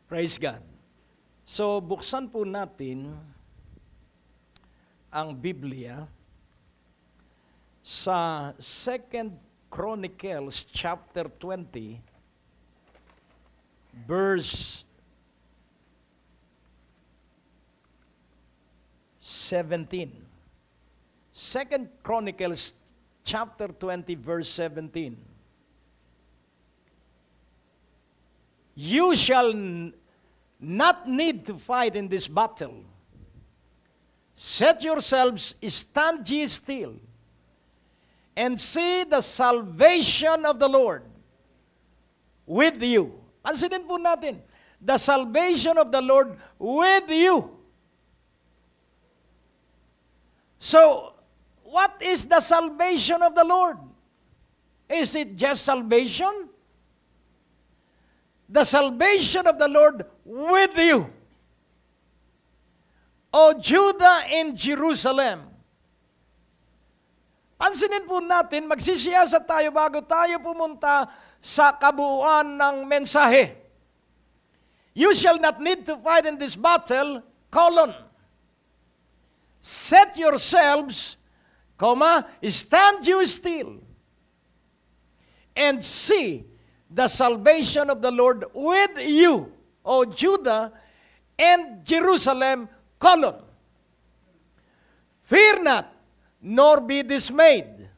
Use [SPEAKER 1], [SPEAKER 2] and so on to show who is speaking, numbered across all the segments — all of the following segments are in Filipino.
[SPEAKER 1] Praise God. So, buksan po natin ang Biblia sa 2 Chronicles chapter 20, verse 17. 2 Chronicles chapter 20, verse 17. You shall not need to fight in this battle. Set yourselves, stand ye still, and see the salvation of the Lord with you. Pansinin po natin, the salvation of the Lord with you. So, what is the salvation of the Lord? Is it just salvation? The salvation of the Lord with you. O Judah and Jerusalem. Pansinin po natin, magsisiyasat tayo bago tayo pumunta sa kabuuan ng mensahe. You shall not need to fight in this battle, colon. Set yourselves, comma, stand you still, and see the salvation of the Lord with you, O Judah and Jerusalem, colon. Fear not, nor be dismayed.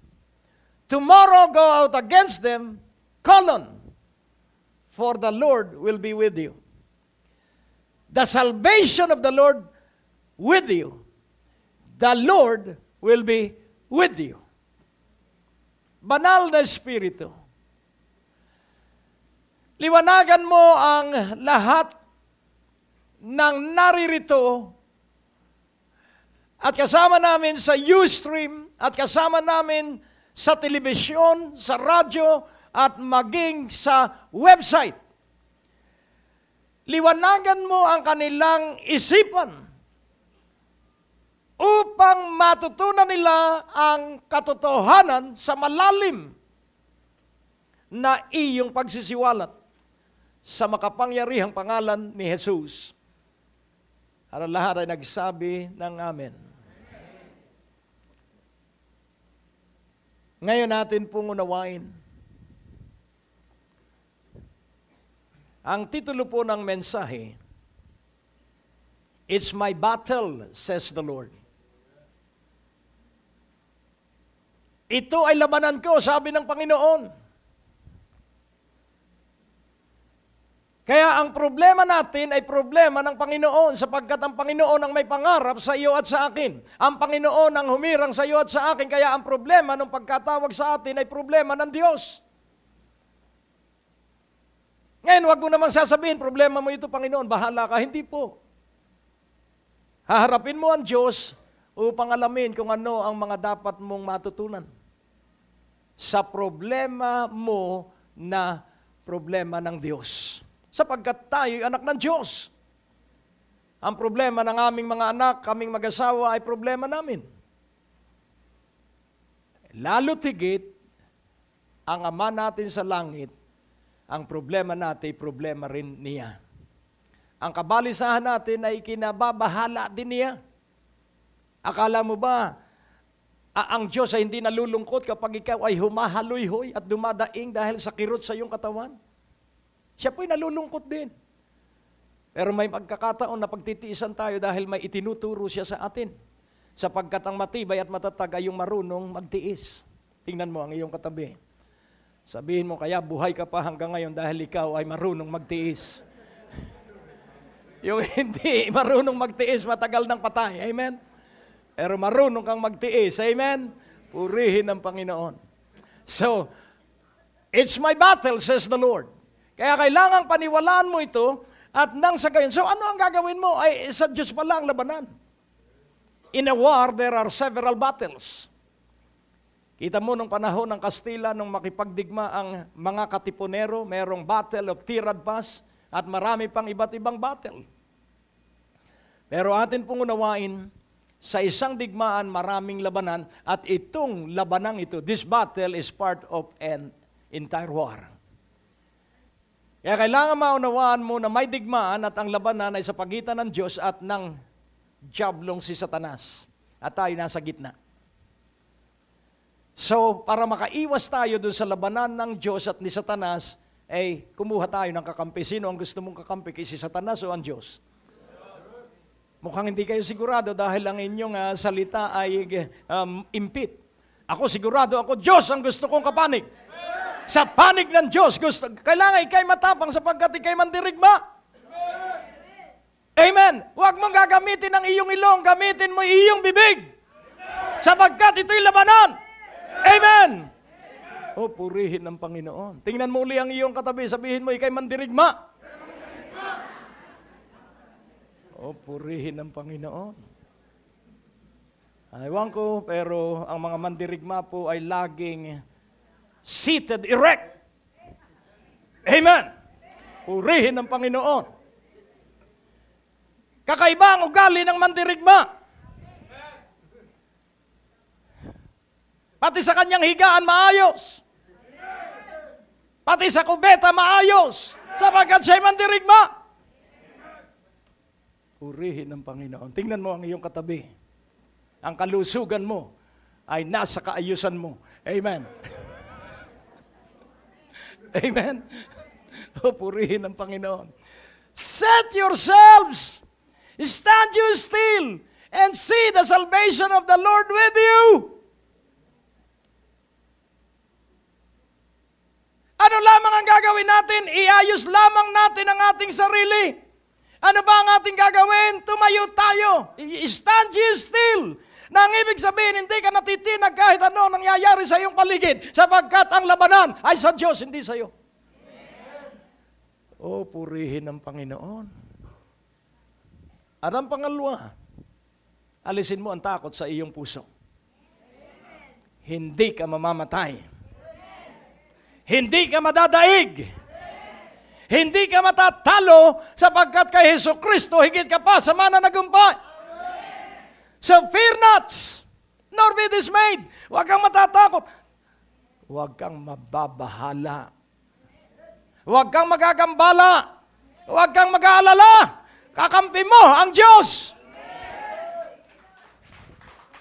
[SPEAKER 1] Tomorrow go out against them, colon, for the Lord will be with you. The salvation of the Lord with you. The Lord will be with you. Banal na Espiritu, liwanagan mo ang lahat ng naririto at kasama namin sa Ustream at kasama namin sa telebisyon, sa radyo at maging sa website. Liwanagan mo ang kanilang isipan upang matutunan nila ang katotohanan sa malalim na iyong pagsisiwalat sa makapangyarihang pangalan ni Jesus. At ang lahat ay nagsabi ng amen. Ngayon natin pong unawain ang titulo po ng mensahe, It's my battle, says the Lord. Ito ay labanan ko, sabi ng Panginoon. Kaya ang problema natin ay problema ng Panginoon sapagkat ang Panginoon ang may pangarap sa iyo at sa akin. Ang Panginoon ang humirang sa iyo at sa akin, kaya ang problema ng pagkatawag sa atin ay problema ng Diyos. Ngayon, huwag mo naman sasabihin, problema mo ito, Panginoon, bahala ka. Hindi po. Haharapin mo ang Diyos upang alamin kung ano ang mga dapat mong matutunan sa problema mo na problema ng Diyos. Sapagkat tayo'y anak ng Diyos. Ang problema ng aming mga anak, kaming mag-asawa ay problema namin. Lalo tigit, ang Ama natin sa langit, ang problema natin ay problema rin niya. Ang kabalisahan natin ay kinababahala din niya. Akala mo ba, ang Diyos ay hindi nalulungkot kapag ikaw ay humahaloy-hoy at dumadaing dahil sa kirot sa iyong katawan? Siya po'y nalulungkot din. Pero may pagkakataon na pagtitiisan tayo dahil may itinuturo siya sa atin. Sapagkat ang matibay at matatag ay yung marunong magtiis. Tingnan mo ang iyong katabi. Sabihin mo, kaya buhay ka pa hanggang ngayon dahil ikaw ay marunong magtiis. Yung hindi marunong magtiis, matagal ng patay. Amen? Pero marunong kang magtiis. Amen? Purihin ang Panginoon. So, it's my battle, says the Lord. Kaya kailangang paniwalaan mo ito at nang sa gayon. So ano ang gagawin mo? Ay sa Diyos pala ang labanan. In a war, there are several battles. Kita mo nung panahon ng Kastila, nung makipagdigma ang mga katipunero, mayroong battle of Tirad Pass at marami pang iba't ibang battle. Pero atin pong unawain, sa isang digmaan, maraming labanan at itong labanang ito, this battle is part of an entire war. Kaya kailangan maunawaan mo na may digmaan at ang labanan ay sa pagitan ng Diyos at ng diablong si Satanas. At tayo nasa gitna. So, para makaiwas tayo dun sa labanan ng Diyos at ni Satanas, kumuha tayo ng kakampi. Sino ang gusto mong kakampi? Si Satanas o ang Diyos? Mukhang hindi kayo sigurado dahil ang inyong salita ay impit. Ako sigurado, ako Diyos ang gusto kong kapanig. Sa panig ng Diyos, kailangan ikay matapang sapagkat ikay mandirigma. Amen. Huwag mong gagamitin ang iyong ilong, gamitin mo iyong bibig. Sapagkat ito'y labanan. Amen. O, purihin ng Panginoon. Tingnan mo uli ang iyong katabi, sabihin mo ikay mandirigma. O, purihin ng Panginoon. Ewan ko, pero ang mga mandirigma po ay laging seated erect. Amen. Purihin ng Panginoon. Kakaiba ang ugali ng mandirigma. Pati sa kanyang higaan maayos. Pati sa kubeta maayos. Sapagkat siya'y mandirigma. Purihin ng Panginoon. Tingnan mo ang iyong katabi. Ang kalusugan mo ay nasa kaayusan mo. Amen. Amen. O, purihin ng Panginoon. Set yourselves, stand you still, and see the salvation of the Lord with you. Ano lamang ang gagawin natin? Iayos lamang natin ang ating sarili. Ano ba ang ating gagawin? Tumayo tayo. Stand you still. Nang ibig sabihin, hindi ka natitinag kahit ano nangyayari sa iyong paligid, sapagkat ang labanan ay sa Diyos, hindi sa iyo. O, purihin ng Panginoon. At ang pangalawa, alisin mo ang takot sa iyong puso. Hindi ka mamamatay. Hindi ka madadaig. Hindi ka matatalo sapagkat kay Jesucristo higit ka pa sa mananagumpay. So fear not, nor be dismayed. Huwag kang matatakot. Huwag kang mababahala. Huwag kang magagambala. Huwag kang mag-aalala. Kakampi mo ang Diyos.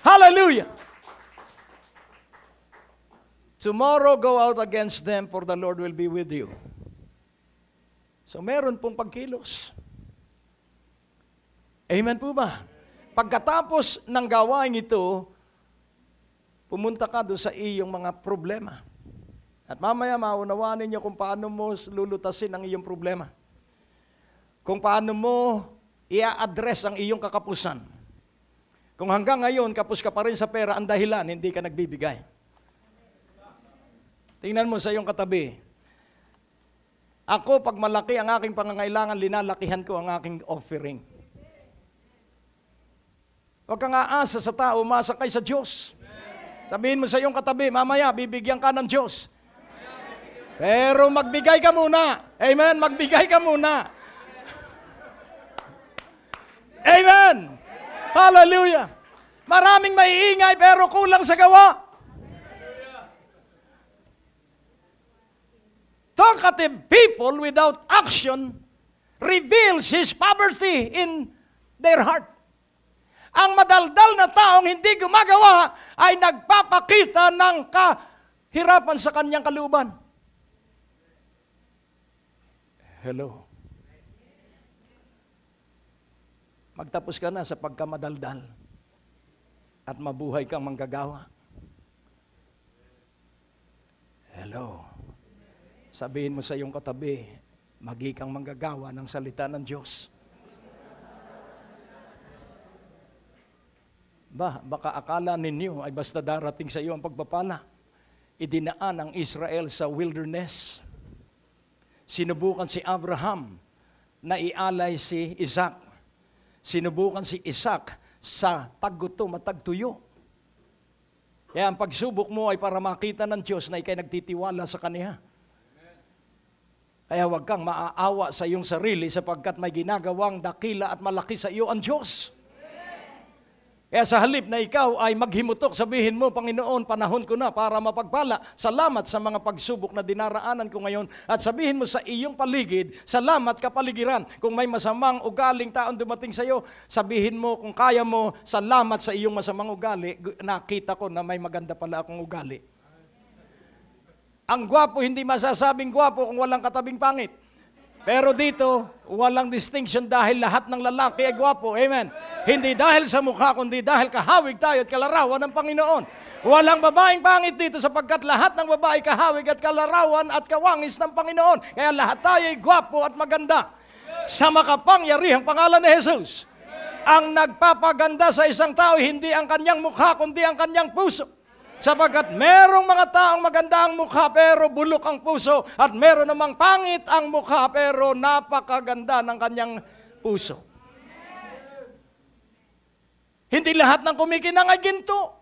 [SPEAKER 1] Hallelujah. Tomorrow go out against them, for the Lord will be with you. So meron pong pagkilos. Amen po ba? Pagkatapos ng gawain ito, pumunta ka doon sa iyong mga problema. At mamaya maunawaan ninyo kung paano mo lulutasin ang iyong problema. Kung paano mo i-address ang iyong kakapusan. Kung hanggang ngayon kapos ka pa rin sa pera, ang dahilan, hindi ka nagbibigay. Tingnan mo sa iyong katabi. Ako, pag malaki ang aking pangangailangan, linalakihan ko ang aking offering. Huwag kang aasa sa tao, umasa kay sa Diyos. Sabihin mo sa iyong katabi, mamaya, bibigyan ka ng Diyos. Pero magbigay ka muna. Amen? Magbigay ka muna. Amen! Hallelujah! Maraming maiingay pero kulang sa gawa. Talkative people without action reveals his poverty in their heart. Ang madaldal na taong hindi gumagawa ay nagpapakita ng kahirapan sa kanyang kalooban. Hello. Magtapos ka na sa pagkamadaldal at mabuhay kang manggagawa. Hello. Sabihin mo sa iyong katabi, magi kang manggagawa ng salita ng Diyos. Baka akala ninyo ay basta darating sa iyo ang pagpapala. Idinaan ang Israel sa wilderness. Sinubukan si Abraham na ialay si Isaac. Sinubukan si Isaac sa taggutom at tagtuyo. Kaya ang pagsubok mo ay para makita ng Diyos na ikay nagtitiwala sa Kanya. Kaya huwag kang maaawa sa iyong sarili sapagkat may ginagawang dakila at malaki sa iyo ang Diyos. Kaya sa halip na ikaw ay maghimutok, sabihin mo, Panginoon, panahon ko na para mapagpala. Salamat sa mga pagsubok na dinaraanan ko ngayon. At sabihin mo sa iyong paligid, salamat kapaligiran. Kung may masamang ugaling taon dumating sa iyo, sabihin mo, kung kaya mo, salamat sa iyong masamang ugali. Nakita ko na may maganda pala akong ugali. Ang gwapo, hindi masasabing gwapo kung walang katabing pangit. Pero dito, walang distinction dahil lahat ng lalaki ay gwapo. Amen. Hindi dahil sa mukha, kundi dahil kahawig tayo at kalarawan ng Panginoon. Walang babaeng pangit dito sapagkat lahat ng babae kahawig at kalarawan at kawangis ng Panginoon. Kaya lahat tayo ay gwapo at maganda. Sa makapangyarihang pangalan ni Jesus. Ang nagpapaganda sa isang tao, hindi ang kanyang mukha, kundi ang kanyang puso. Sapagkat merong mga taong maganda ang mukha pero bulok ang puso at meron namang pangit ang mukha pero napakaganda ng kanyang puso. Hindi lahat ng kumikinang ay ginto.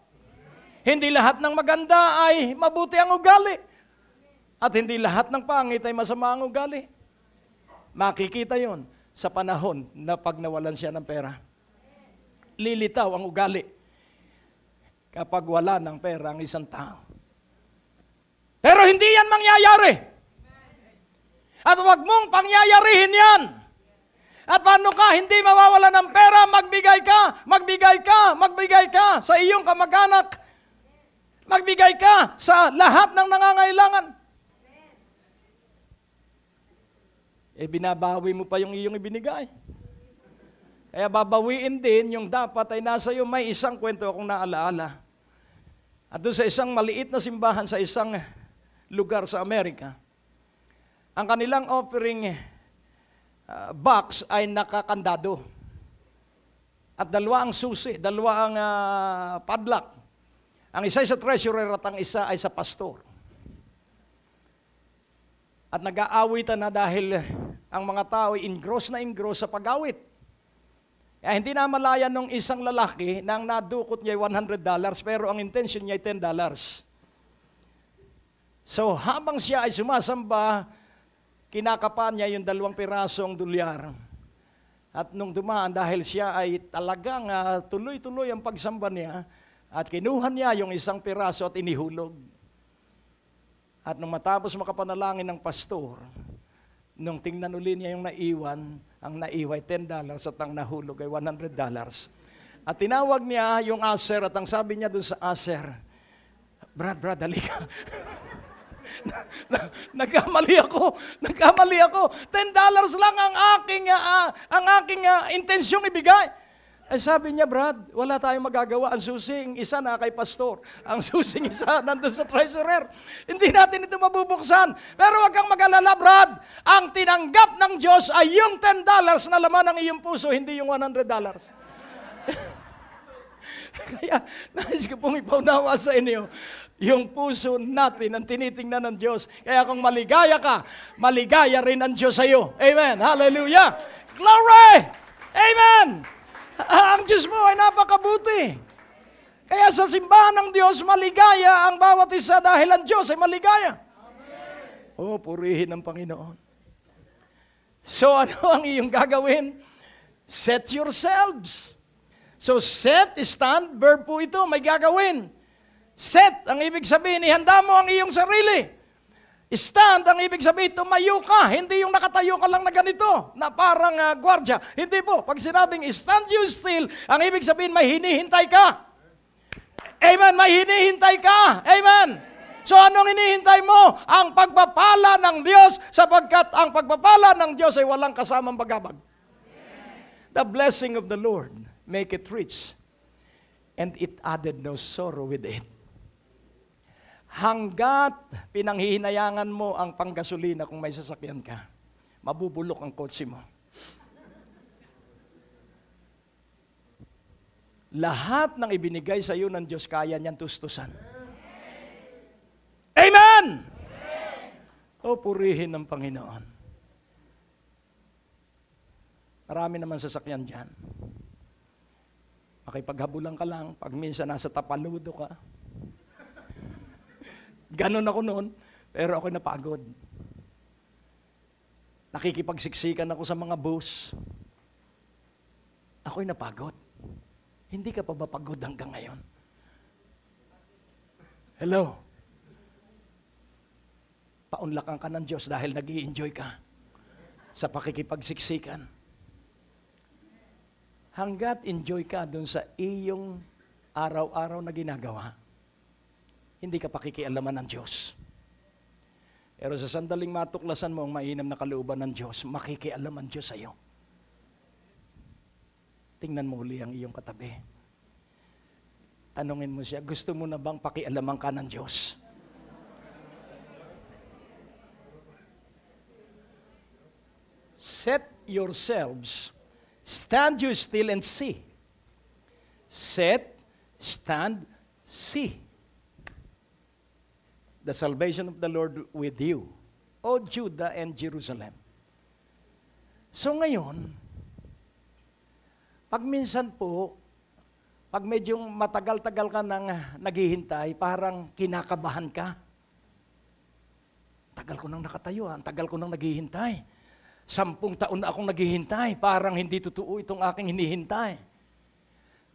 [SPEAKER 1] Hindi lahat ng maganda ay mabuti ang ugali. At hindi lahat ng pangit ay masama ang ugali. Makikita yon sa panahon na pag nawalan siya ng pera. Lilitaw ang ugali kapag wala ng pera ang isang tao. Pero hindi yan mangyayari. At huwag mong pangyayarihin yan. At paano ka hindi mawawala ng pera, magbigay ka, magbigay ka, magbigay ka sa iyong kamag-anak. Magbigay ka sa lahat ng nangangailangan. Binabawi mo pa yung iyong ibinigay. Kaya babawiin din yung dapat ay nasa iyo. May isang kwento akong naalaala. At doon sa isang maliit na simbahan sa isang lugar sa Amerika, ang kanilang offering box ay nakakandado. At dalawa ang susi, dalawa ang padlock. Ang isa ay sa treasurer at ang isa ay sa pastor. At nag-aawitan na dahil ang mga tao ay engross sa pag-awit. Hindi na malaya nung isang lalaki na ang nadukot niya ay $100 pero ang intention niya ay $10. So habang siya ay sumasamba, kinakapan niya yung 2 pirasong dolyar. At nung dumaan dahil siya ay talagang tuloy-tuloy ang pagsamba niya, at kinuha niya yung 1 piraso at inihulog. At nung matapos makapanalangin ng pastor, nung tingnan uli niya yung naiwan, ang naiway $10 at ang nahulog ay $100. At tinawag niya yung usher at ang sabi niya dun sa usher, Brad, halika. Nagkamali ako. $10 lang ang aking intensyong ibigay. Sabi niya, Brad, wala tayong magagawa. Ang susing isa na kay pastor. Ang susing isa nandun sa treasurer. Hindi natin ito mabubuksan. Pero wag kang mag-alala, Brad. Ang tinanggap ng Diyos ay yung $10 na laman ng iyong puso, hindi yung $100. Kaya, nais ko pong ipaunawa sa inyo, yung puso natin ang tinitingnan ng Diyos. Kaya kung maligaya ka, maligaya rin ang Diyos sa iyo. Amen. Hallelujah. Glory! Amen! Ang Diyos mo ay napakabuti. Kaya sa simbahan ng Diyos, maligaya ang bawat isa dahil ang Diyos ay maligaya. Amen. Purihin ang Panginoon. So ano ang iyong gagawin? Set yourselves. So set, stand, verb po ito, may gagawin. Set, ang ibig sabihin, ihanda mo ang iyong sarili. Stand, ang ibig sabihin, tumayo ka. Hindi yung nakatayo ka lang na ganito, na parang gwardya. Hindi po. Pag sinabing stand you still, ang ibig sabihin, may hinihintay ka. Amen, may hinihintay ka. Amen. So anong hinihintay mo? Ang pagpapala ng Diyos, sapagkat ang pagpapala ng Diyos ay walang kasamang bagabag. The blessing of the Lord make it rich, and it added no sorrow with it. Hanggat pinanghihinayangan mo ang panggasolina kung may sasakyan ka, mabubulok ang kotse mo. Lahat ng ibinigay sa iyo ng Diyos, kaya niyan tustusan. Amen! Purihin ng Panginoon. Marami naman sasakyan dyan. Makipaghabulan ka lang, pag minsan nasa tapaludo ka. Ganon ako noon, pero ako'y napagod. Nakikipagsiksikan ako sa mga bus. Ako'y napagod. Hindi ka pa ba pagod hanggang ngayon? Hello? Paunlakan ka ng Diyos dahil nag-i-enjoy ka sa pakikipagsiksikan. Hanggat enjoy ka dun sa iyong araw-araw na ginagawa, hindi ka pakikialaman ng Diyos. Pero sa sandaling matuklasan mo ang mainam na kalooban ng Diyos, makikialam ang Diyos sa iyo. Tingnan mo uli ang iyong katabi. Tanungin mo siya, gusto mo na bang pakialaman ka ng Diyos? Set yourselves, stand you still and see. Set, stand, see. The salvation of the Lord with you, O Judah and Jerusalem. So ngayon, pag minsan po, pag medyo matagal-tagal ka nang naghihintay, parang kinakabahan ka. Tagal ko nang nakatayo, ang tagal ko nang naghihintay. 10 taon na akong naghihintay, parang hindi totoo itong aking hinihintay.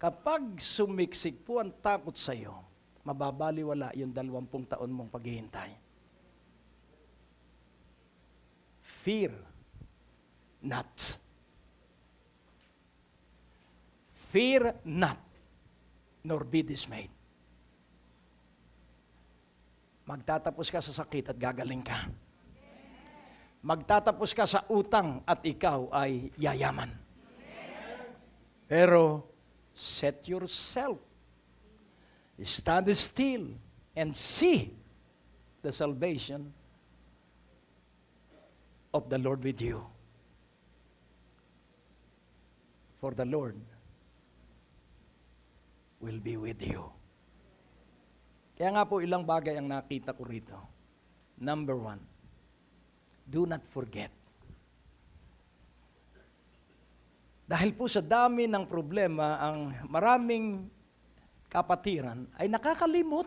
[SPEAKER 1] Kapag sumiksik po ang takot sa iyo, mababaliwala yung 20 taon mong paghihintay. Fear not. Fear not, nor be dismayed. Magtatapos ka sa sakit at gagaling ka. Magtatapos ka sa utang at ikaw ay yayaman. Pero, set yourself. Stand still and see the salvation of the Lord with you. For the Lord will be with you. Kaya nga po ilang bagay ang nakita ko rito. Number 1, do not forget. Dahil po sa dami ng problema, ang maraming kapatiran ay nakakalimot.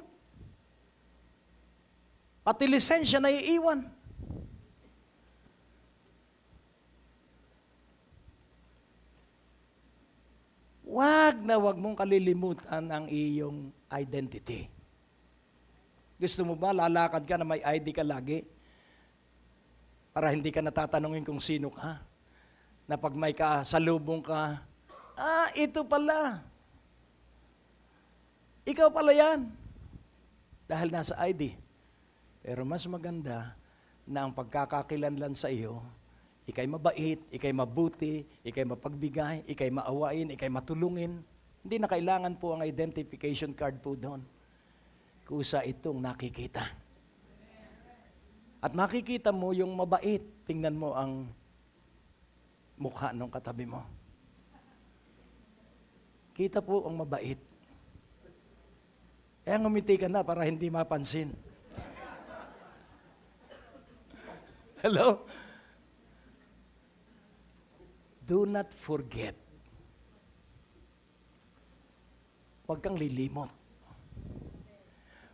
[SPEAKER 1] Pati lisensya na iiwan. Wag mong kalilimutan ang iyong identity. Gusto mo ba lalakad ka na may ID ka lagi? Para hindi ka natatanungin kung sino ka. Na pag may kasalubong ka, ito pala. Ikaw pala yan. Dahil nasa ID. Pero mas maganda na ang pagkakakilanlan sa iyo, ikay mabait, ikay mabuti, ikay mapagbigay, ikay maawain, ikay matulungin. Hindi na kailangan po ang identification card po doon. Kusa itong nakikita. At makikita mo yung mabait. Tingnan mo ang mukha ng katabi mo. Kita po ang mabait. Kaya ngumiti ka na para hindi mapansin. Hello? Do not forget. Huwag kang lilimot.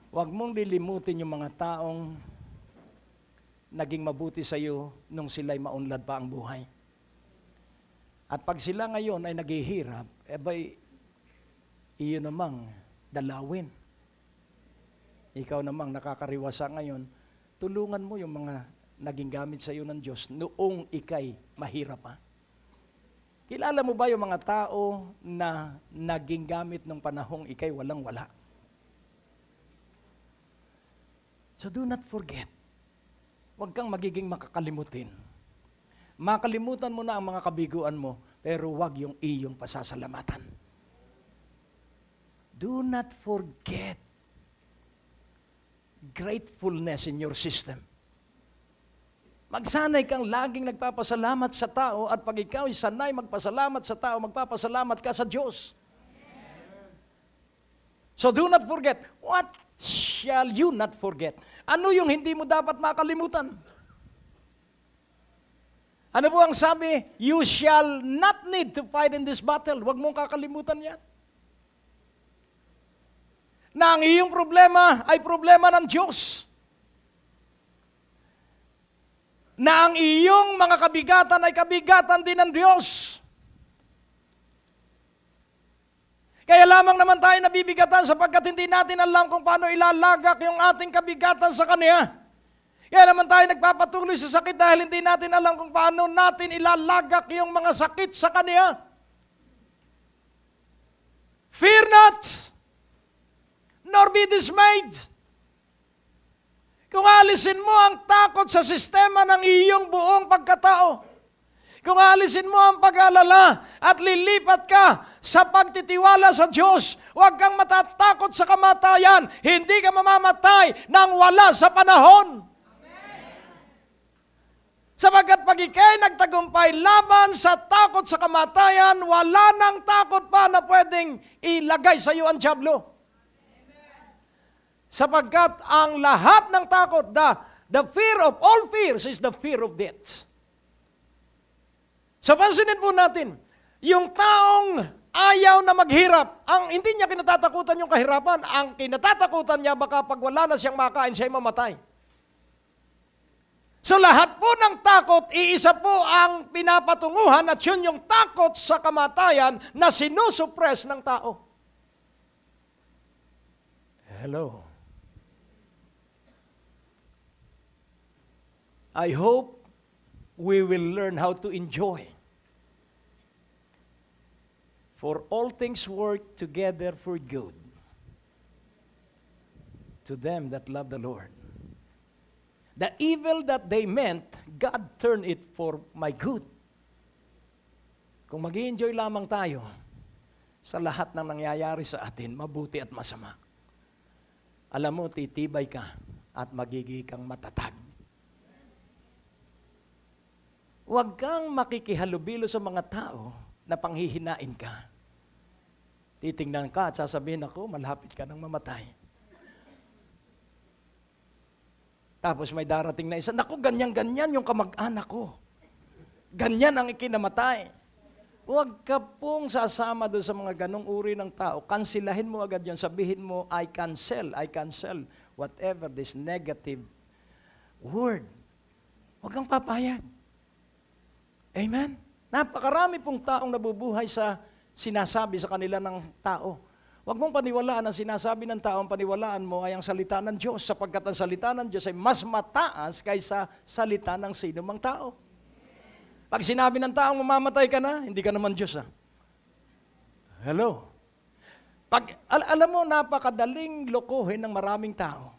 [SPEAKER 1] Huwag mong lilimutin yung mga taong naging mabuti sa iyo nung sila'y maunlad pa ang buhay. At pag sila ngayon ay naghihirap, iyon namang dalawin. Ikaw namang nakakariwasa ngayon, tulungan mo yung mga naging gamit sa iyo ng Diyos noong ikay mahirap pa. Kilala mo ba yung mga tao na naging gamit ng panahong ikay walang-wala? So do not forget. Huwag kang magiging makakalimutin. Makalimutan mo na ang mga kabiguan mo, pero huwag yung iyong pasasalamatan. Do not forget gratefulness in your system. Magsanay kang laging nagpapasalamat sa tao at pag ikaw ay sanay magpasalamat sa tao, magpapasalamat ka sa Diyos. So do not forget. What shall you not forget? Ano yung hindi mo dapat makalimutan? Ano po ang sabi? You shall not need to fight in this battle. Huwag mong kakalimutan yan. Na ang iyong problema ay problema ng Diyos. Na ang iyong mga kabigatan ay kabigatan din ng Diyos. Kaya lamang naman tayo nabibigatan sapagkat hindi natin alam kung paano ilalagak yung ating kabigatan sa Kanya. Kaya naman tayo nagpapatuloy sa sakit dahil hindi natin alam kung paano natin ilalagak yung mga sakit sa Kanya. Fear not, nor be dismayed. Kung alisin mo ang takot sa sistema ng iyong buong pagkatao, kung alisin mo ang pag-alala at lilipat ka sa pagtitiwala sa Diyos, huwag kang matatakot sa kamatayan. Hindi ka mamamatay nang wala sa panahon. Sapagkat pag ikay nagtagumpay laban sa takot sa kamatayan, wala nang takot pa na pwedeng ilagay sa iyo ang dyablo. Sapagkat ang lahat ng takot, the fear of all fears is the fear of death. So pansinin po natin, yung taong ayaw na maghirap, ang hindi niya kinatatakutan yung kahirapan, ang kinatatakutan niya baka pag wala na siyang makain, siya'y mamatay. So lahat po ng takot, iisa po ang pinapatunguhan at yun yung takot sa kamatayan na sinusuppress ng tao. Hello. I hope we will learn how to enjoy. For all things work together for good to them that love the Lord. The evil that they meant, God turned it for my good. Kung mag-i-enjoy lamang tayo sa lahat ng nangyayari sa atin, mabuti at masama, alam mo, titibay ka at magiging kang matatag. Huwag kang makikihalubilo sa mga tao na panghihinain ka. Titingnan ka at sasabihin ako, malapit ka nang mamatay. Tapos may darating na isa, naku, ganyan-ganyan yung kamag-anak ko. Ganyan ang ikinamatay. Huwag ka pong sasama doon sa mga ganong uri ng tao. Kansilahin mo agad yun. Sabihin mo, I cancel whatever this negative word. Huwag kang papayag. Amen? Napakarami pong taong nabubuhay sa sinasabi sa kanila ng tao. Huwag mong paniwalaan ang sinasabi ng tao, ang paniwalaan mo ay ang salita ng Diyos, sapagkat ang salita ng Diyos ay mas mataas kaysa salita ng sino mang tao. Pag sinabi ng taong mamamatay ka na, hindi ka naman Diyos. Hello? Alam mo, napakadaling lokohin ng maraming tao.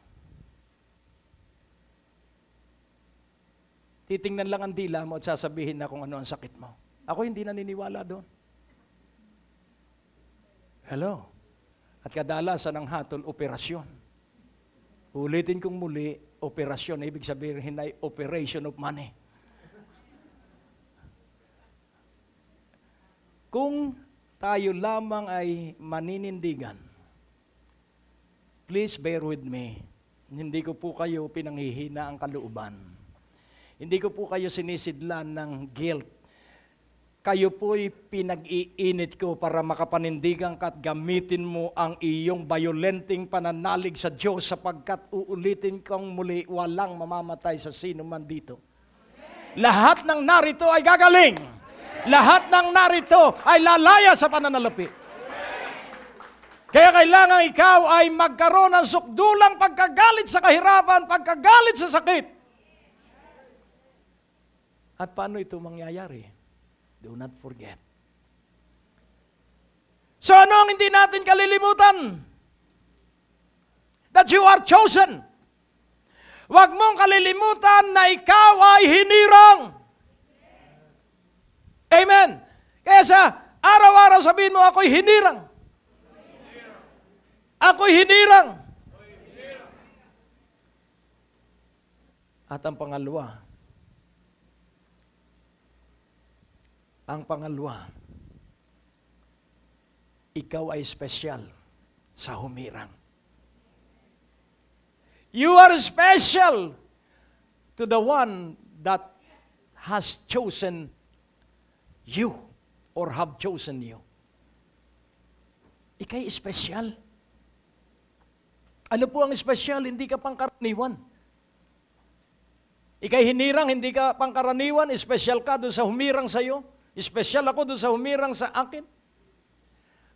[SPEAKER 1] Titingnan lang ang dila mo at sasabihin na kung ano ang sakit mo. Ako hindi naniniwala doon. Hello? At kadalasan ng hatol, operasyon. Ulitin kong muli, operasyon. Ibig sabihin ay operation of money. Kung tayo lamang ay maninindigan, please bear with me. Hindi ko po kayo pinanghihina ang kalooban. Hindi ko po kayo sinisidlan ng guilt. Kayo po'y pinag-iinit ko para makapanindigan ka at gamitin mo ang iyong violenteng pananalig sa Diyos sapagkat uulitin kong muli, walang mamamatay sa sino man dito. Lahat ng narito ay gagaling. Lahat ng narito ay lalaya sa pananalapi. Kaya kailangan ikaw ay magkaroon ng sukdulang pagkagalit sa kahirapan, pagkagalit sa sakit. At paano ito mangyayari? Do not forget. So ano ang hindi natin kalilimutan? That you are chosen. Huwag mong kalilimutan na ikaw ay hinirang. Amen. Kaya sa araw-araw sabihin mo, ako'y hinirang. Ako'y hinirang. At ang pangalawa, ikaw ay special sa humirang. You are special to the one that has chosen you or have chosen you. Ika'y special. Ano po ang special? Hindi ka pangkaraniwan. Ika'y hinirang, hindi ka pangkaraniwan. Special ka doon sa humirang sa iyo. Special ako doon sa humirang sa akin.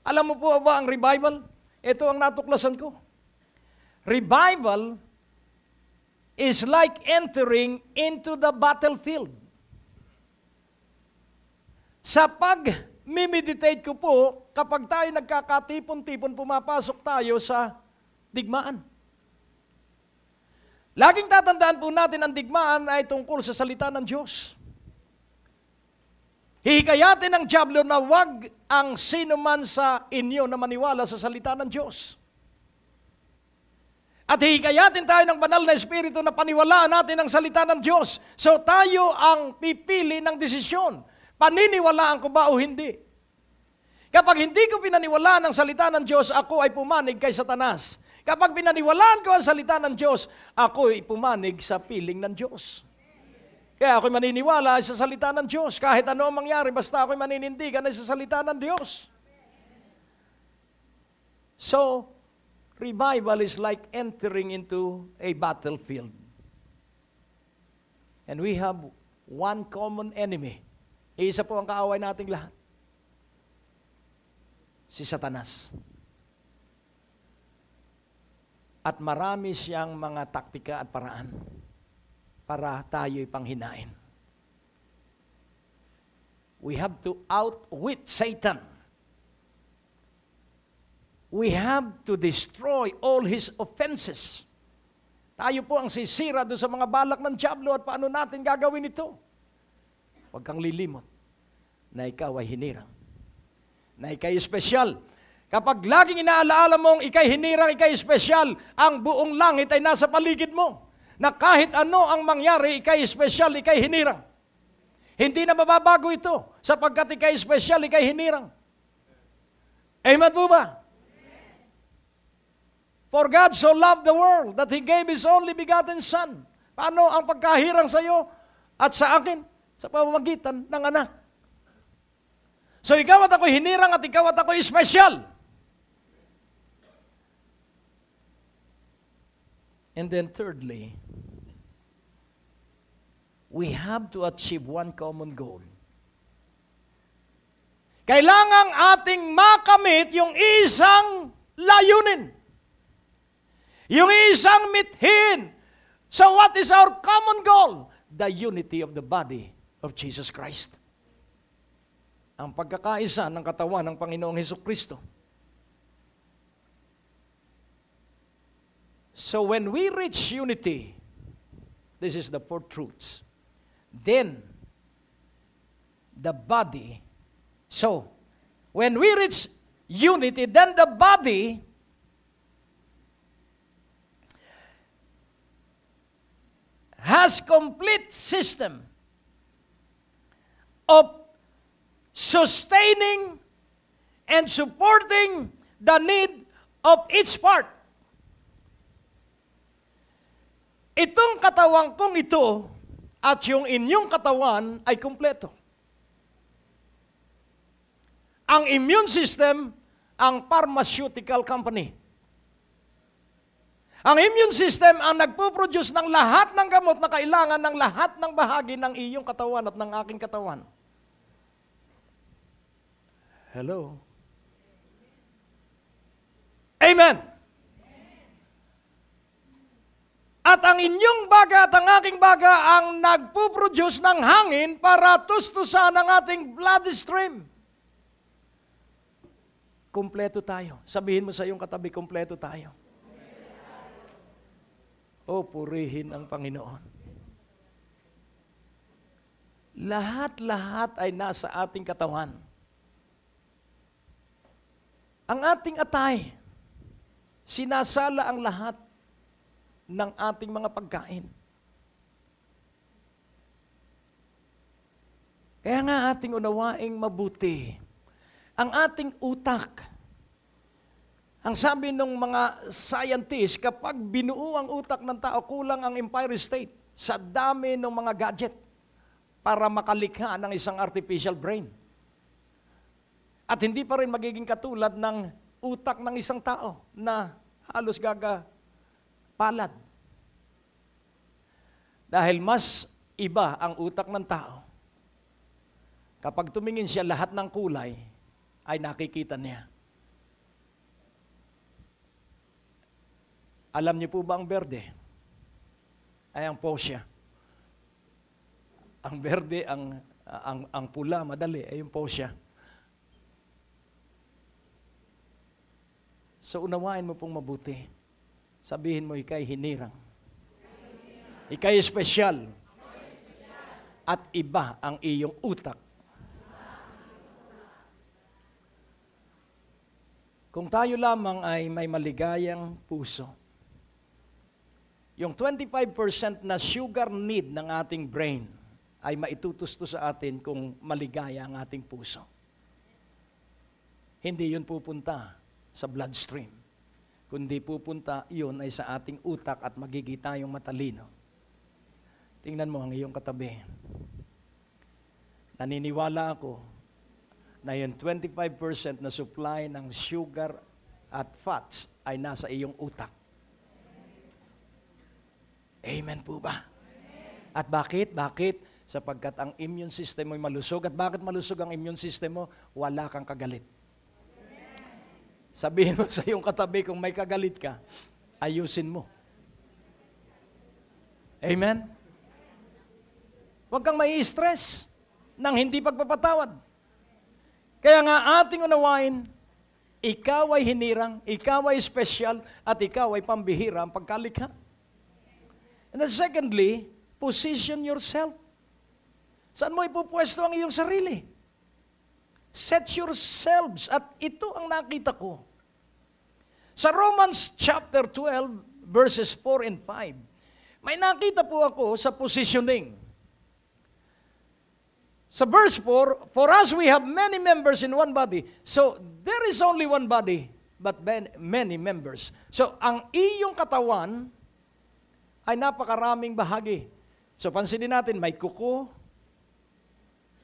[SPEAKER 1] Alam mo po ba ang revival? Ito ang natuklasan ko. Revival is like entering into the battlefield. Sa pag-meditate ko po, kapag tayo nagkakatipon-tipon, pumapasok tayo sa digmaan. Laging tatandaan po natin ang digmaan ay tungkol sa salita ng Diyos. Hihikayatin ng dyablo na wag ang sino man sa inyo na maniwala sa salita ng Diyos. At hihikayatin tayo ng banal na Espiritu na paniwalaan natin ang salita ng Diyos. So tayo ang pipili ng desisyon. Paniniwalaan ko ba o hindi? Kapag hindi ko pinaniwalaan ang salita ng Diyos, ako ay pumanig kay Satanas. Kapag pinaniwalaan ko ang salita ng Diyos, ako ay pumanig sa piling ng Diyos. Kaya ako'y maniniwala sa salita ng Diyos. Kahit ano ang mangyari, basta ako'y maninindigan sa salita ng Diyos. So, revival is like entering into a battlefield. And we have one common enemy. Isa po ang kaaway nating lahat. Si Satanas. At marami siyang mga taktika at paraan para tayo'y panghinain. We have to outwit Satan. We have to destroy all his offenses. Tayo po ang sisira doon sa mga balak ng dyablo at paano natin gagawin ito. Huwag kang lilimot na ikaw ay hinirang. Na ikay espesyal. Kapag laging inaalaala mong ikay hinirang, ikay espesyal, ang buong langit ay nasa paligid mo. Na kahit ano ang mangyari, ikay espesyal, ikay hinirang. Hindi na mababago ito, sapagkat ikay espesyal, ikay hinirang. Amen po ba? For God so loved the world that He gave His only begotten Son. Paano ang pagkahirang sa iyo at sa akin? Sa pamamagitan ng anak. So ikaw at ako'y hinirang at ikaw at ako'y espesyal. And then thirdly, we have to achieve one common goal. Kailangang ating makamit yung isang layunin. Yung isang mithin. So what is our common goal? The unity of the body of Jesus Christ. Ang pagkakaisa ng katawan ng Panginoong Hesukristo. So when we reach unity, this is the four truths. Then, the body, so, when we reach unity, then the body has complete system of sustaining and supporting the need of each part. Itong katawan kong ito at yung inyong katawan ay kumpleto. Ang immune system, ang pharmaceutical company. Ang immune system ang nagpo-produce ng lahat ng gamot na kailangan ng lahat ng bahagi ng iyong katawan at ng aking katawan. Hello? Amen! At ang inyong baga at ang aking baga ang nagpo-produce ng hangin para tustusan ang ating bloodstream. Kumpleto tayo. Sabihin mo sa iyong katabi, kumpleto tayo. O, purihin ang Panginoon. Lahat-lahat ay nasa ating katawan. Ang ating atay, sinasala ang lahat ng ating mga pagkain. Kaya nga ating unawaing mabuti. Ang ating utak. Ang sabi ng mga scientists, kapag binuo ang utak ng tao, kulang ang Empire State sa dami ng mga gadget para makalikha ng isang artificial brain. At hindi pa rin magiging katulad ng utak ng isang tao na halos palad. Dahil mas iba ang utak ng tao. Kapag tumingin siya, lahat ng kulay ay nakikita niya. Alam niyo po ba ang berde? Ay ang posya. Ang berde, ang pula, madali, ay yung posya. So unawain mo pong mabuti. Sabihin mo, ika'y hinirang. Ika'y espesyal. At iba ang iyong utak. Kung tayo lamang ay may maligayang puso, yung 25% na sugar need ng ating brain ay maitutusto sa atin kung maligaya ang ating puso. Hindi yun pupunta sa bloodstream, kundi pupunta yun ay sa ating utak at magiging tayong matalino. Tingnan mo ang iyong katabi. Naniniwala ako na yung 25% na supply ng sugar at fats ay nasa iyong utak. Amen po ba? Amen. At bakit? Bakit? Sapagkat ang immune system mo ay malusog. At bakit malusog ang immune system mo? Wala kang kagalit. Amen. Sabihin mo sa iyong katabi, kung may kagalit ka, ayusin mo. Amen? Huwag kang mai-stress ng hindi pagpapatawad. Kaya nga ating unawain, ikaw ay hinirang, ikaw ay espesyal, at ikaw ay pambihira ang pagkalikha. And then secondly, position yourself. Saan mo ipupwesto ang iyong sarili? Set yourselves. At ito ang nakita ko. Sa Romans chapter 12, verses 4 and 5, may nakita po ako sa positioning. Sa verse 4, for us we have many members in one body. So, there is only one body, but many members. So, ang iyong katawan ay napakaraming bahagi. So, pansinin natin, may kuko,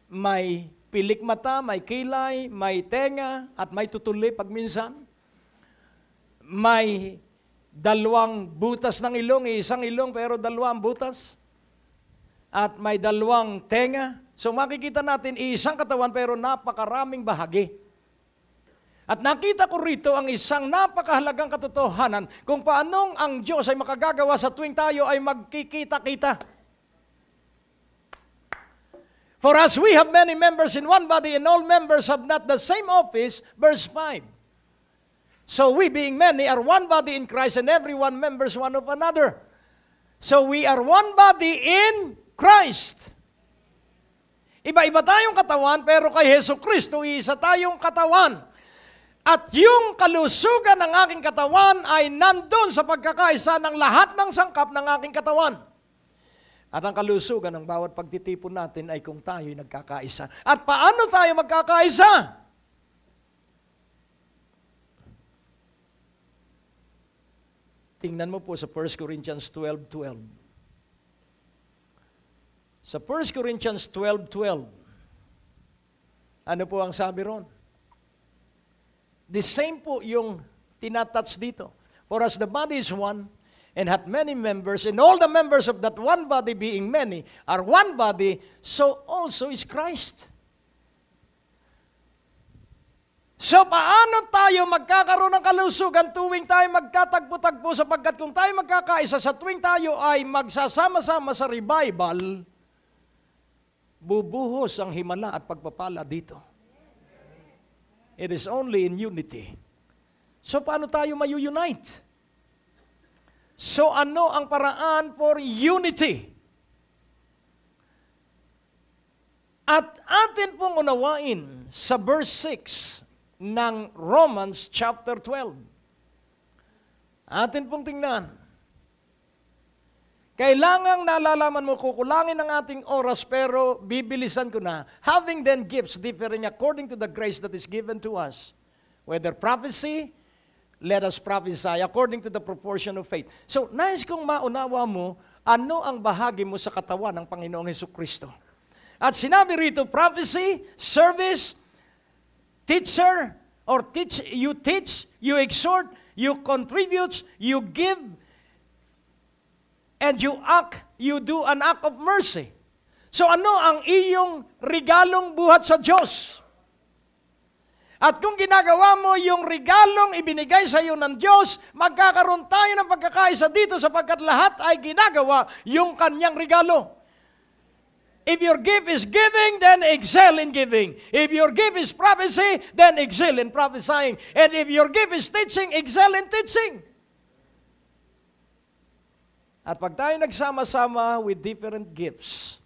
[SPEAKER 1] may pilik mata, may kilay, may tenga, at may tutuli pagminsan. May dalawang butas ng ilong, isang ilong pero dalawang butas. At may dalawang tenga. So makikita natin, isang katawan pero napakaraming bahagi. At nakita ko rito ang isang napakahalagang katotohanan kung paanong ang Diyos ay makagagawa sa tuwing tayo ay magkikita-kita. For as we have many members in one body and all members have not the same office, verse 5. So we being many are one body in Christ and everyone members one of another. So we are one body in Christ. Iba-iba tayong katawan, pero kay Hesus Kristo, isa tayong katawan. At yung kalusugan ng aking katawan ay nandun sa pagkakaisa ng lahat ng sangkap ng aking katawan. At ang kalusugan ng bawat pagtitipon natin ay kung tayo'y nagkakaisa. At paano tayo magkakaisa? Tingnan mo po sa 1 Corinthians 12:12. Sa 1 Corinthians 12:12, ano po ang sabi ron? The same po yung tinatouch dito. For as the body is one, and hath many members, and all the members of that one body being many, are one body, so also is Christ. So paano tayo magkakaroon ng kalusugan tuwing tayo magkatagpo-tagpo, sapagkat kung tayo magkakaisa sa tuwing tayo ay magsasama-sama sa revival, bubuhos ang himala at pagpapala dito. It is only in unity. So paano tayo mayu-unite? So ano ang paraan for unity? At atin pong unawain sa verse 6 ng Romans chapter 12. Atin pong tingnan. Kailangang nalalaman mo, kukulangin ang ating oras, pero bibilisan ko na. Having then gifts differing according to the grace that is given to us. Whether prophecy, let us prophesy according to the proportion of faith. So, nais kong maunawa mo, ano ang bahagi mo sa katawan ng Panginoong Hesukristo. At sinabi rito, prophecy, service, teacher, or teach, you exhort, you contribute, you give, and you do an act of mercy. So ano ang iyong regalong buhat sa Diyos? At kung ginagawa mo yung regalong ibinigay sa iyo ng Diyos, magkakaroon tayo ng pagkakaisa dito sapagkat lahat ay ginagawa yung kanyang regalo. If your gift is giving, then excel in giving. If your gift is prophecy, then excel in prophesying. And if your gift is teaching, excel in teaching. At pag tayo nagsama-sama with different gifts,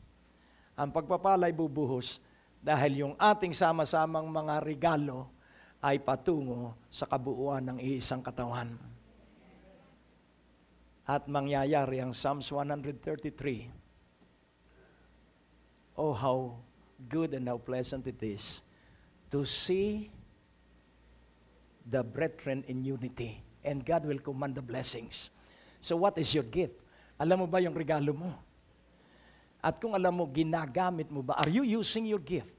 [SPEAKER 1] ang pagpapala ay bubuhos dahil yung ating sama-samang mga regalo ay patungo sa kabuuan ng iisang katawan. At mangyayari ang Psalms 133. Oh, how good and how pleasant it is to see the brethren in unity. And God will command the blessings. So what is your gift? Alam mo ba yung regalo mo? At kung alam mo, ginagamit mo ba? Are you using your gift?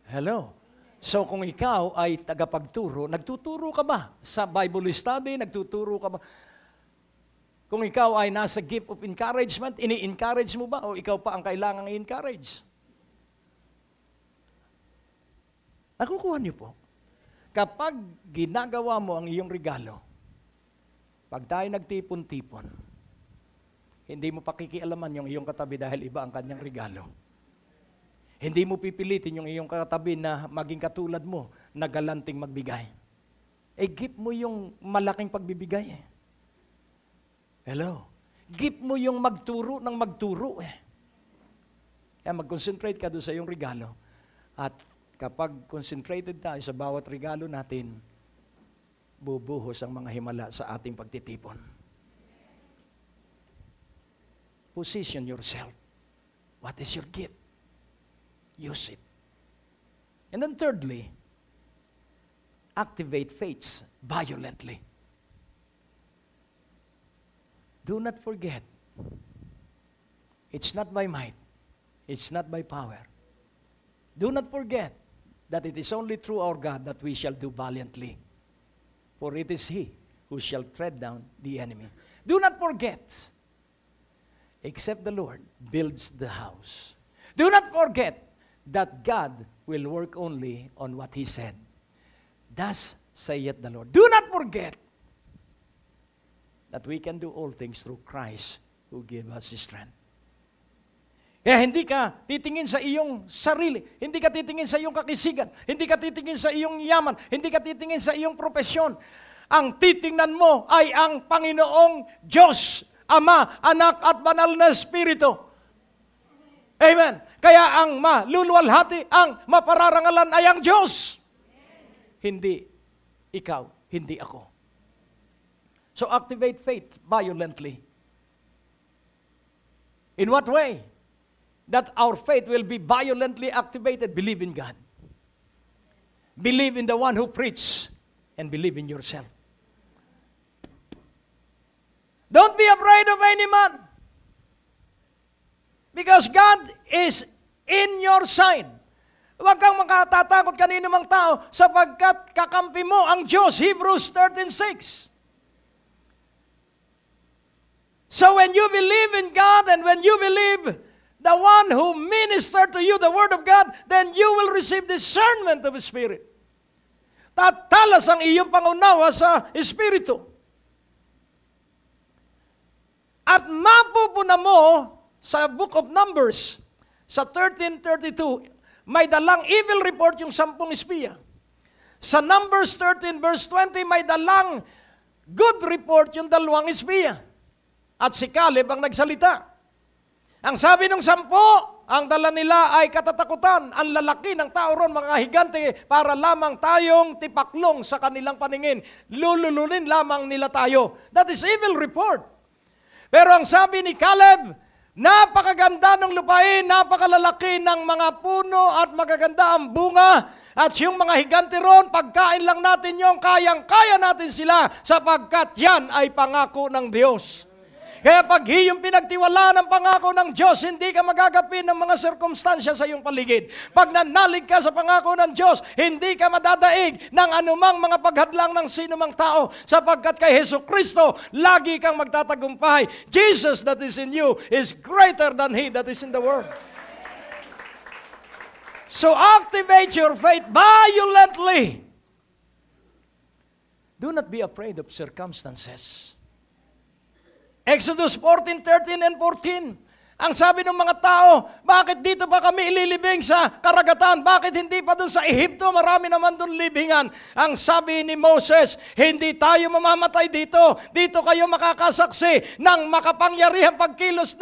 [SPEAKER 1] Hello? So kung ikaw ay tagapagturo, nagtuturo ka ba? Sa Bible study, nagtuturo ka ba? Kung ikaw ay nasa gift of encouragement, ini-encourage mo ba? O ikaw pa ang kailangang i-encourage? Nakukuha niyo po? Kapag ginagawa mo ang iyong regalo, pag tayo nagtipon-tipon, hindi mo pakikialaman yung iyong katabi dahil iba ang kanyang regalo. Hindi mo pipilitin yung iyong katabi na maging katulad mo, na galanting magbigay. Gift mo yung malaking pagbibigay eh. Hello? Gift mo yung magturo ng magturo eh. Kaya mag-concentrate ka doon sa iyong regalo. At kapag concentrated tayo sa bawat regalo natin, bubuhos ang mga himala sa ating pagtitipon. Position yourself. What is your gift? Use it. And then thirdly, activate faith violently. Do not forget, it's not by might, it's not by power. Do not forget that it is only through our God that we shall do valiantly. For it is He who shall tread down the enemy. Do not forget, except the Lord builds the house. Do not forget that God will work only on what He said. Thus saith the Lord. Do not forget that we can do all things through Christ who gave us His strength. Kaya hindi ka titingin sa iyong sarili, hindi ka titingin sa iyong kakisigan, hindi ka titingin sa iyong yaman, hindi ka titingin sa iyong profesyon. Ang titingnan mo ay ang Panginoong Diyos, Ama, Anak at Banal na Espiritu. Amen. Kaya ang maluluwalhati, ang mapararangalan ay ang Diyos. Hindi ikaw, hindi ako. So activate faith violently. In what way? That our faith will be violently activated. Believe in God. Believe in the one who preached and believe in yourself. Don't be afraid of any man. Because God is in your side. Huwag kang makatatakot kanino mang tao sapagkat kakampi mo ang Diyos. Hebrews 13:6. So when you believe in God and when you believe the one who ministered to you the Word of God, then you will receive discernment of the Spirit. Tatalas ang iyong pangunawa sa Espiritu. At mapupuna mo sa Book of Numbers, sa 13:32, may dalang evil report yung 10 espiya. Sa Numbers 13 verse 20, may dalang good report yung 2 espiya. At si Caleb ang nagsalita. Ang sabi ng 10, ang dala nila ay katatakutan. Ang lalaki ng tao ron, mga higante, para lamang tayong tipaklong sa kanilang paningin. Lululunin lamang nila tayo. That is evil report. Pero ang sabi ni Caleb, napakaganda ng lupain, napakalalaki ng mga puno at magaganda ang bunga. At yung mga higante ron, pagkain lang natin yung kayang-kaya natin sila sapagkat yan ay pangako ng Diyos. Kaya pag iyong pinagtiwala ng pangako ng Diyos, hindi ka magagapin ng mga sirkumstansya sa iyong paligid. Pag nanalig ka sa pangako ng Diyos, hindi ka madadaig ng anumang mga paghadlang ng sinumang tao sapagkat kay Hesus Kristo, lagi kang magtatagumpay. Jesus that is in you is greater than he that is in the world. So activate your faith violently. Do not be afraid of circumstances. Exodus 14:13 and 14. Ang sabi ng mga tao, bakit dito pa kami ililibing sa karagatan? Bakit hindi pa doon sa Ehipto? Marami naman doon libingan. Ang sabi ni Moses, hindi tayo mamamatay dito. Dito kayo makakasaksi ng makapangyarihang pagkilos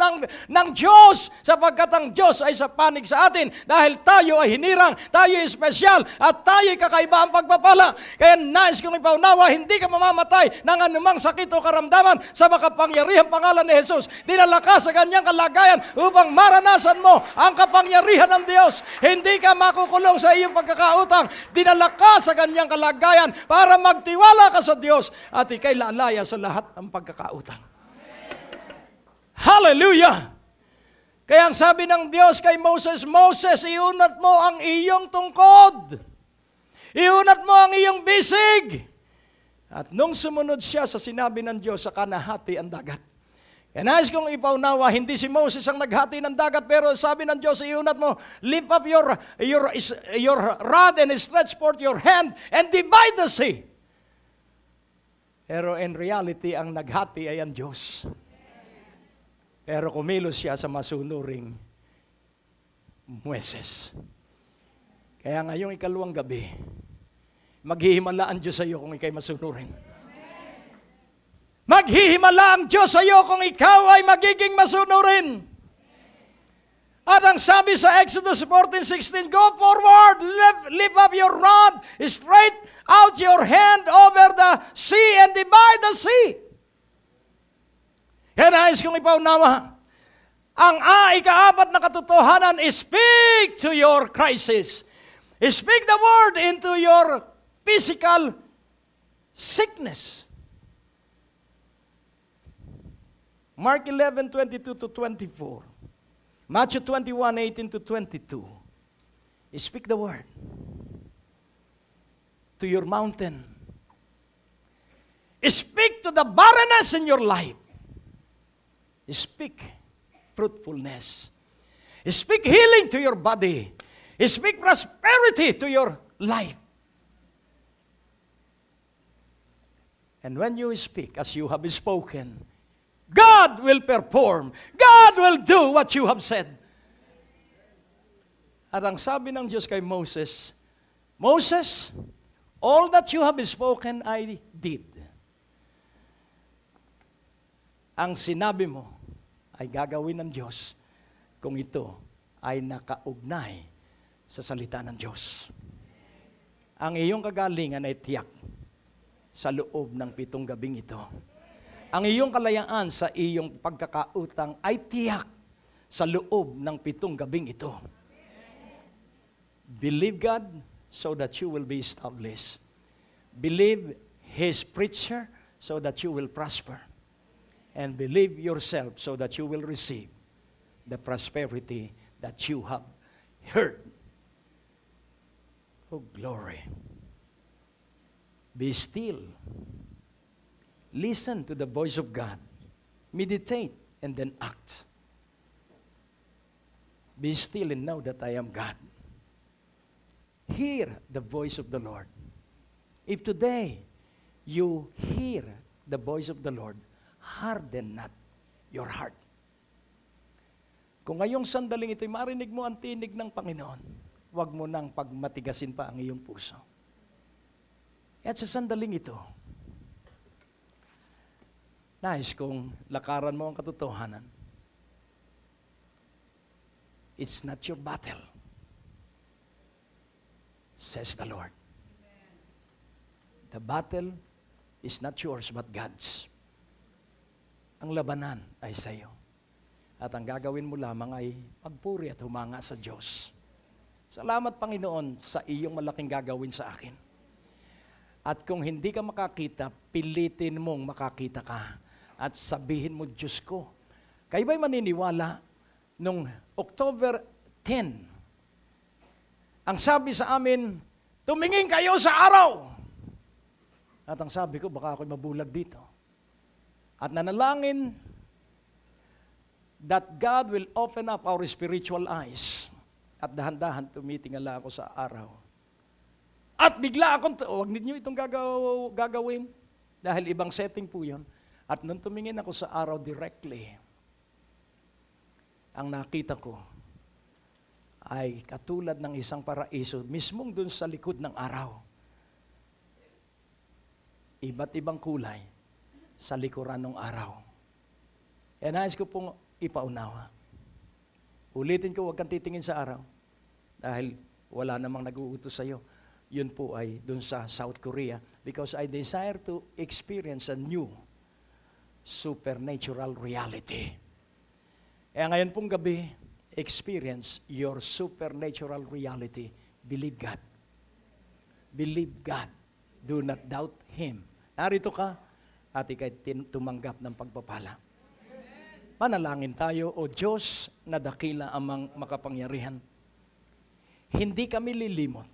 [SPEAKER 1] ng Diyos, sapagkat ang Diyos ay sa panig sa atin. Dahil tayo ay hinirang, tayo ay espesyal, at tayo ay kakaiba ang pagpapala. Kaya nais kong ipaunawa, hindi ka mamamatay ng anumang sakit o karamdaman sa makapangyarihang pangalan ni Jesus. Dinala ka sa kanyang kalagayan upang maranasan mo ang kapangyarihan ng Diyos. Hindi ka makukulong sa iyong pagkakautang. Dinala ka sa kanyang kalagayan para magtiwala ka sa Diyos at ikay lalaya sa lahat ng pagkakautang. Hallelujah! Kaya ang sabi ng Diyos kay Moses, Moses, iunat mo ang iyong tungkod. Iunat mo ang iyong bisig. At nung sumunod siya sa sinabi ng Diyos, saka nahati ang dagat. And nais kong ipaunawa, hindi si Moses ang naghati ng dagat, pero sabi ng Diyos, iunat mo, lift up your rod and stretch forth your hand and divide the sea. Pero in reality, ang naghati ay ang Diyos. Pero kumilos siya sa masunuring Moises. Kaya ngayong ikalawang gabi, maghihimala ang Diyos sa iyo kung ikay masunurin. Maghihimala ang Diyos sa iyo kung ikaw ay magiging masunurin. At ang sabi sa Exodus 14:16, go forward, lift up your rod, straight out your hand over the sea and divide the sea. Kaya nais kong ipaunawa, ang ika-4 na katotohanan, speak to your crisis. Speak the word into your physical sickness. Mark 11:22-24. Matthew 21:18-22. Speak the word to your mountain. Speak to the barrenness in your life. Speak fruitfulness. Speak healing to your body. Speak prosperity to your life. And when you speak as you have spoken, God will perform. God will do what you have said. At ang sabi ng Diyos kay Moses, Moses, all that you have spoken, I did. Ang sinabi mo ay gagawin ng Diyos kung ito ay nakaugnay sa salita ng Diyos. Ang iyong kagalingan ay tiyak sa loob ng 7 gabing ito. Ang iyong kalayaan sa iyong pagkakautang ay tiyak sa loob ng 7 gabing ito. Believe God so that you will be established. Believe His preacher so that you will prosper. And believe yourself so that you will receive the prosperity that you have heard. Oh, glory. Be still. Listen to the voice of God. Meditate and then act. Be still and know that I am God. Hear the voice of the Lord. If today you hear the voice of the Lord, harden not your heart. Kung ngayong sandaling ito'y marinig mo ang tinig ng Panginoon, huwag mo nang pagmatigasin pa ang iyong puso. At sa sandaling ito, nais kong lakaran mo ang katotohanan. It's not your battle, says the Lord. The battle is not yours but God's. Ang labanan ay sa iyo. At ang gagawin mo lamang ay pagpuri at humanga sa Diyos. Salamat, Panginoon, sa iyong malaking gagawin sa akin. At kung hindi ka makakita, pilitin mong makakita ka. At sabihin mo, Diyos ko, kayo ba'y maniniwala nung October 10, ang sabi sa amin, tumingin kayo sa araw. At ang sabi ko, baka ako'y mabulag dito. At nanalangin that God will open up our spiritual eyes At dahan-dahan tumitingala ako sa araw. At bigla akong, huwag ninyo itong gagawin. Dahil ibang setting po yun. At nung tumingin ako sa araw directly, ang nakita ko ay katulad ng isang paraiso, mismong dun sa likod ng araw. Iba't ibang kulay sa likuran ng araw. Kaya nais ko pong ipaunawa. Ulitin ko, huwag kang titingin sa araw. Dahil wala namang nag-uutos sa iyo. Yun po ay dun sa South Korea. Because I desire to experience a new supernatural reality. Kaya ngayon pong gabi, experience your supernatural reality. Believe God. Believe God. Do not doubt Him. Narito ka at ikay tumanggap ng pagpapala. Manalangin tayo, O Diyos na dakila amang makapangyarihan. Hindi kami lilimot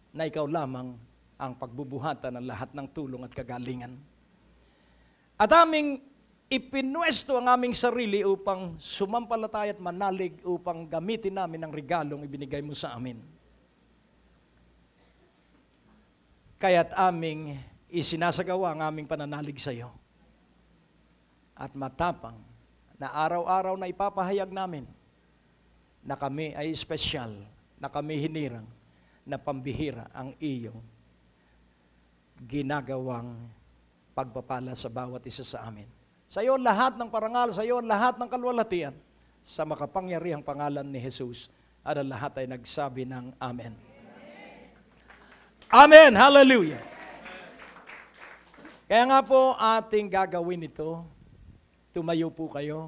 [SPEAKER 1] na ikaw lamang ang pagbubuhatan ng lahat ng tulong at kagalingan. At aming ipinwesto ang aming sarili upang sumampalataya at manalig upang gamitin namin ang regalong ibinigay mo sa amin. Kaya't aming isinasagawa ang aming pananalig sa iyo. At matapang na araw-araw na ipapahayag namin na kami ay espesyal, na kami hinirang, na pambihira ang iyong ginagawang pagpapala sa bawat isa sa amin. Sa iyo lahat ng parangal, sa iyo lahat ng kalwalhatian, sa makapangyarihang pangalan ni Jesus, at ang lahat ay nagsabi ng Amen. Amen! Hallelujah! Kaya nga po ating gagawin ito, tumayo po kayo.